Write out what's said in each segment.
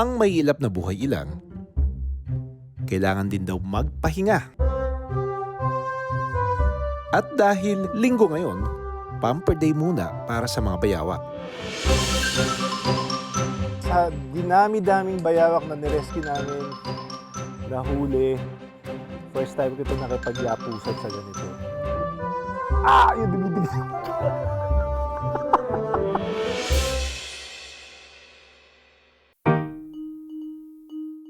Ang mahihilap na buhay ilang, kailangan din daw magpahinga. At dahil linggo ngayon, pamper day muna para sa mga bayawak. Sa dinami-daming bayawak na nirescue namin, nahuli, first time ko ito nakipagyapusan sa ganito. Yung dumidig.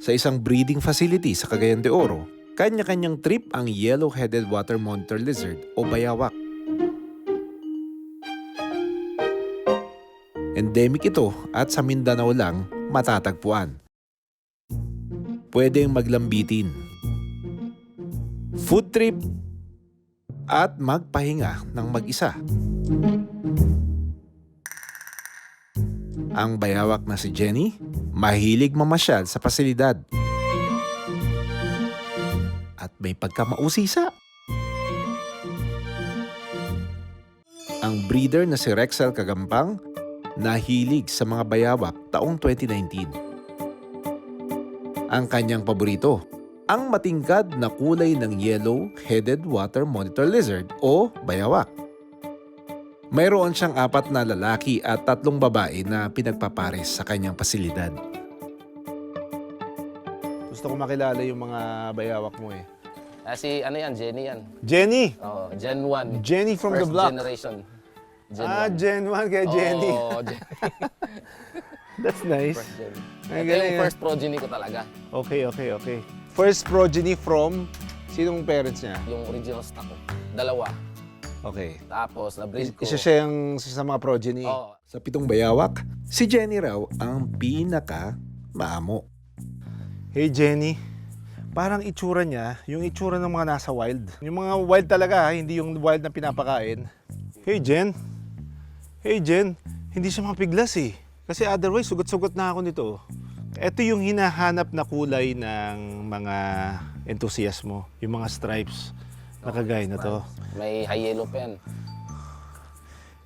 Sa isang breeding facility sa Cagayan de Oro, kanya-kanyang trip ang yellow-headed water monitor lizard o bayawak. Endemic ito at sa Mindanao lang matatagpuan. Pwedeng maglambitin, food trip, at magpahinga ng mag-isa. Ang bayawak na si Jenny, mahilig mamasyal sa pasilidad. At may pagkamausisa. Ang breeder na si Rexel Kagampang, nahilig sa mga bayawak taong 2019. Ang kanyang paborito, ang matingkad na kulay ng yellow-headed water monitor lizard o bayawak. Mayroon siyang 4 na lalaki at 3 babae na pinagpapares sa kanyang pasilidad. Gusto ko makilala yung mga bayawak mo eh. Si Jenny yan. Jenny! Oh, Gen 1. Jenny from the First block. generation. Gen 1 kaya Jenny. Oh, That's nice. first gen. Ay, Ito galing, yung ah. first progeny ko talaga. Okay. First progeny from, sinong parents niya? Yung original stock ko. 2. Okay. Tapos, na-breed ko. Isa siya yung sa mga progeny. Oh, Sa 7 bayawak, si Jenny raw ang pinaka-maamo. Hey Jenny, parang itsura niya, yung itsura ng mga nasa wild. Yung mga wild talaga, hindi yung wild na pinapakain. Hey Jen, hindi siya mapiglas eh. Kasi otherwise, sugot-sugot na ako nito. Ito yung hinahanap na kulay ng mga enthusiast mo, yung mga stripes na kagaya na to. may high yellow pa yan.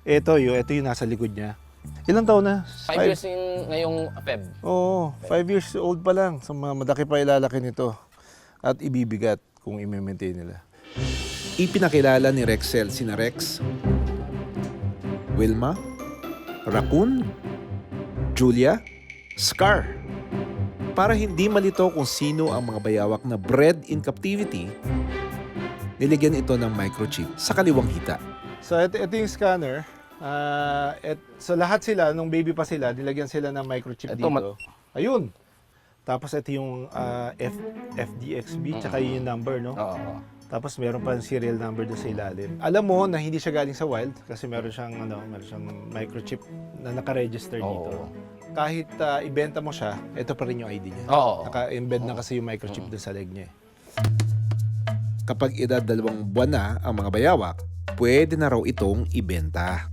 Ito yung nasa likod niya. Ilang taon na? 5 years yung ngayong Feb. Oo, 5 years old pa lang. So, madaki pa ilalaki nito. At ibibigat kung i-maintain nila. Ipinakilala ni Rexel sina Rex, Wilma, Raccoon, Julia, Scar. Para hindi malito kung sino ang mga bayawak na bred in captivity, niligyan ito ng microchip sa kaliwang hita. So ito yung scanner. So lahat sila, nung baby pa sila, nilagyan sila ng microchip Ito, dito. Ayun. Tapos ito yung FDXB, tsaka yun yung number, no? Oo. Tapos meron pa yung serial number doon sa ilalim. Alam mo na hindi siya galing sa wild kasi meron siyang microchip na naka-register dito. Oo. Kahit ibenta mo siya, ito pa rin yung ID niya. Oo. Naka-embed na kasi yung microchip doon sa leg niya. Kapag edad 2 buwan na ang mga bayawak, pwede na raw itong ibenta.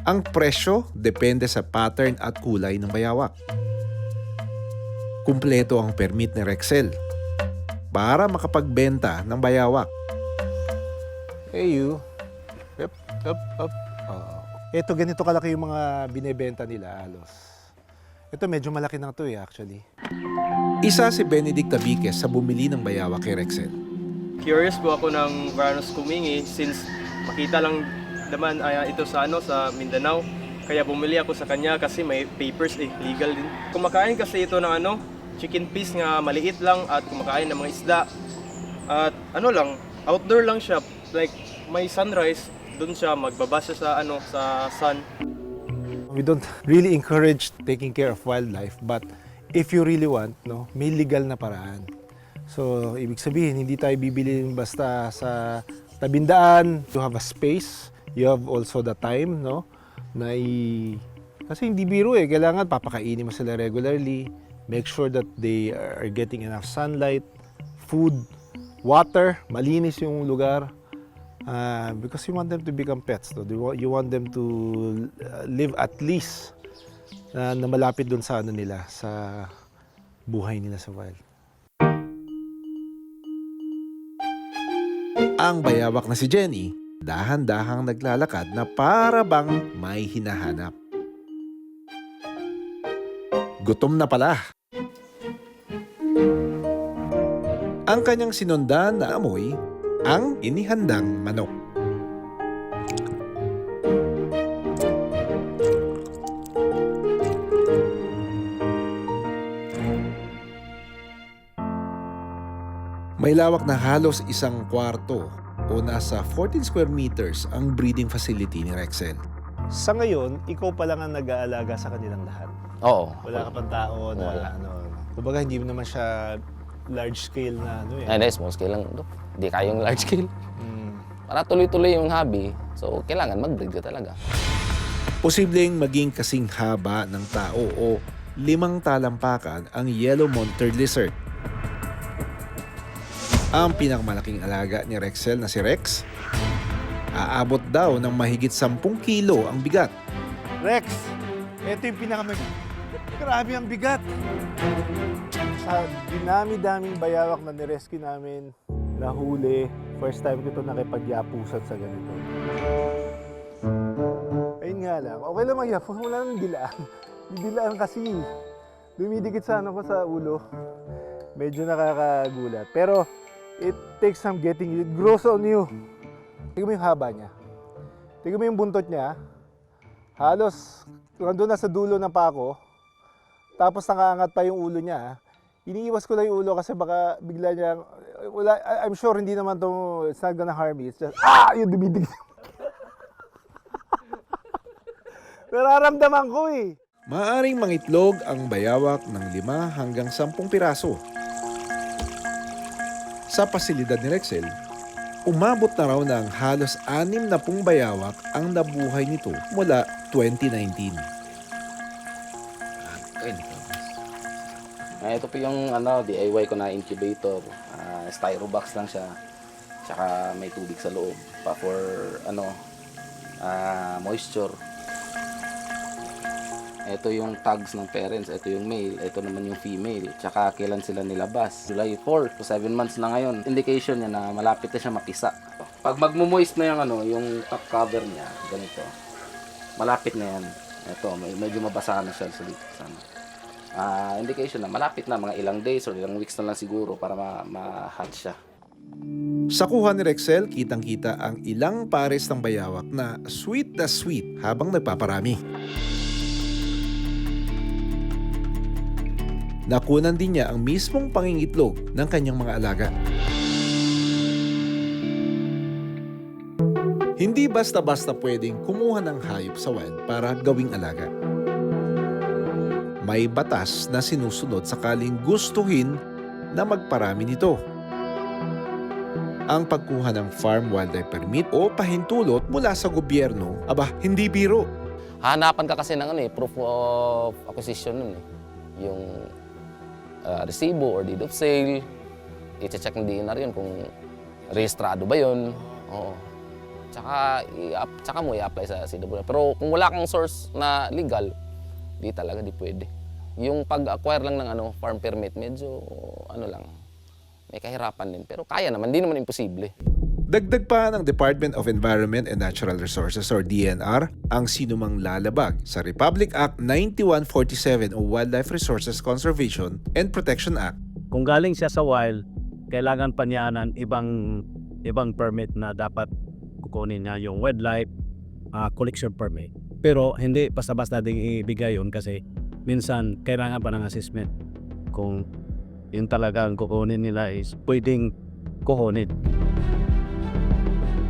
Ang presyo depende sa pattern at kulay ng bayawak. Kumpleto ang permit ni Rexel para makapagbenta ng bayawak. Hey you. Up. Ito, ganito kalaki yung mga binebenta nila halos. Ito medyo malaki na to actually. Isa si Benedict Tabiques sa bumili ng bayawak kay Rexel. Curious po ako ng Varanus Kumingi since makita lang naman ito sa Mindanao. Kaya bumili ako sa kanya kasi may papers legal din. Kumakain kasi ito ng chicken piece nga maliit lang at kumakain ng mga isda. At outdoor lang siya. Like may sunrise, doon siya magbabasa sa sun. We don't really encourage taking care of wildlife, but if you really want, may legal na paraan. So, ibig sabihin, hindi tayo bibili basta sa tabindaan. You have a space, you have also the time, kasi hindi biro kailangan papakainin mo sila regularly. Make sure that they are getting enough sunlight, food, water, malinis yung lugar. Because you want them to become pets. You want them to live at least na malapit dun sa nila, sa buhay nila sa wild. Ang bayawak na si Jenny, dahan-dahang naglalakad na para bang may hinahanap. Gutom na pala. Ang kanyang sinundan na amoy, ang inihandang manok. May lawak na halos isang kwarto o nasa 14 square meters ang breeding facility ni Rexel. Sa ngayon, ikaw pa lang ang nag-aalaga sa kanilang lahat. Oo. Wala ka pang tao na Wala. Kumbaga hindi mo naman siya large scale na ano eh. Ay, small scale lang. Dok. Hindi kayong large scale. Mm. Para tuloy-tuloy yung hobby, so kailangan mag-breed ka talaga. Posibleng maging kasing haba ng tao o 5 talampakan ang yellow monitor lizard. Ang pinakamalaking alaga ni Rexel na si Rex, aabot daw ng mahigit 10 kilo ang bigat. Rex, ito yung Grabe ang bigat. Sa dinami-daming bayawak na nirescue namin, nahuli, first time ko ito nakipagyapusan sa ganito. Ayun nga lang, okay lang magyapos, wala nang dilaan. Yung dilaan kasi, dumidikit sa ano ko sa ulo. Medyo nakakagulat. Pero, it takes some getting, it grows on you. Tingnan mo yung haba niya. Tingnan mo yung buntot niya. Halos, nandun na sa dulo ng pako. Tapos nakaangat pa yung ulo niya. Iniiwas ko lang yung ulo kasi baka bigla niya, wala, I'm sure hindi naman to, it's not gonna harm me. It's just, yung dumidig. Nararamdaman ko eh. Maaring mangitlog ang bayawak ng 5 hanggang 10 piraso. Sa pasilidad ni Rexel, umabot na raw ng halos 60 bayawak ang nabuhay nito mula 2019. Ito po yung DIY ko na incubator. Styro box lang siya. Tsaka may tubig sa loob pa for moisture. Ito yung tags ng parents, ito yung male, ito naman yung female. Tsaka kailan sila nilabas. July 4 to 7 months na ngayon. Indication niya na malapit na siya mapisa. Pag magmo-moist na yung top cover niya, ganito. Malapit na yan. Ito, medyo mabasa na siya sa dito sana. Indication na malapit na, mga ilang days or ilang weeks na lang siguro para ma-hatch siya. Sa kuha ni Rexel, kitang-kita ang ilang pares ng bayawak na sweet habang nagpaparami. Nakunan din niya ang mismong pangingitlog ng kanyang mga alaga. Hindi basta-basta pwedeng kumuha ng hayop sa wild para gawing alaga. May batas na sinusunod sakaling gustuhin na magparami nito. Ang pagkuha ng Farm Wildlife Permit o pahintulot mula sa gobyerno, hindi biro. Hanapan ka kasi ng proof of acquisition nun eh. Yung resibo or deed of sale, i-check ng DNR yun kung rehistrado ba yun. Oo. Tsaka mo i-apply sa CWA. Pero kung wala kang source na legal, di pwede. Yung pag-acquire lang ng farm permit, medyo may kahirapan din. Pero kaya naman, di naman imposible. Dagdag pa ng Department of Environment and Natural Resources or DNR ang sinumang lalabag sa Republic Act 9147 o Wildlife Resources Conservation and Protection Act. Kung galing siya sa wild, kailangan pa niya ng ibang permit na dapat kukunin niya, yung wildlife collection permit. Pero hindi basta-basta din ibigay yun kasi minsan kailangan pa ng assessment kung yun talagang kukunin nila is pwedeng kukunin.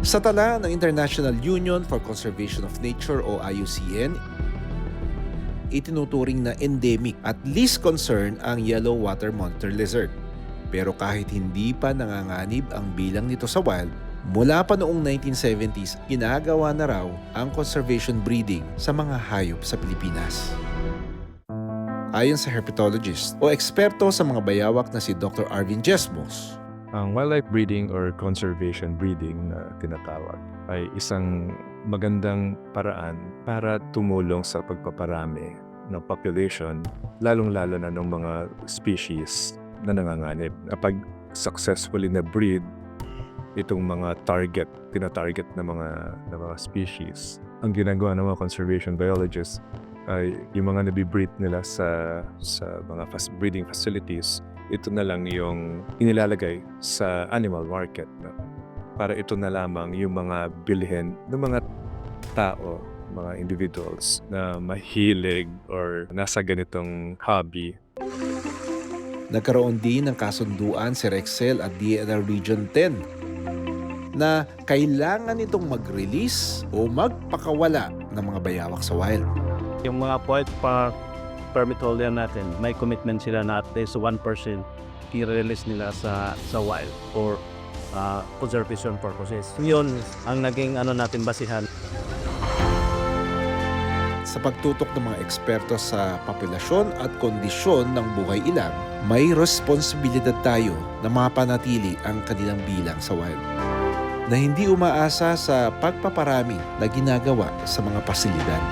Sa tala ng International Union for Conservation of Nature o IUCN, itinuturing na endemic at least concern ang yellow water monitor lizard. Pero kahit hindi pa nanganganib ang bilang nito sa wild, mula pa noong 1970s, ginagawa na raw ang conservation breeding sa mga hayop sa Pilipinas. Ayon sa herpetologist o eksperto sa mga bayawak na si Dr. Arvin Jesmos, ang wildlife breeding or conservation breeding na tinatawag ay isang magandang paraan para tumulong sa pagpaparami ng population, lalong-lalo na ng mga species na nanganganib. Kapag successfully na breed itong mga tinatarget na mga species, ang ginagawa ng mga conservation biologists ay yung mga nabibreed nila sa mga breeding facilities ito na lang yung inilalagay sa animal market. No? Para ito na lamang yung mga bilhin ng mga tao, mga individuals na mahilig or nasa ganitong hobby. Nagkaroon din ng kasunduan si Rexel at DNR Region 10 na kailangan itong mag-release o magpakawala ng mga bayawak sa wild. Yung mga poet park permit holder natin, may commitment sila na at least 1% i-release nila sa wild for conservation purposes. Yun ang naging natin basihan. Sa pagtutok ng mga eksperto sa populasyon at kondisyon ng buhay ilang, may responsibilidad tayo na mapanatili ang kanilang bilang sa wild, na hindi umaasa sa pagpaparami na ginagawa sa mga pasilidad.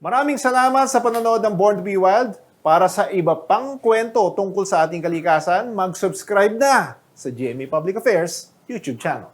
Maraming salamat sa panonood ng Born to be Wild. Para sa iba pang kwento tungkol sa ating kalikasan, mag-subscribe na sa GMA Public Affairs YouTube channel.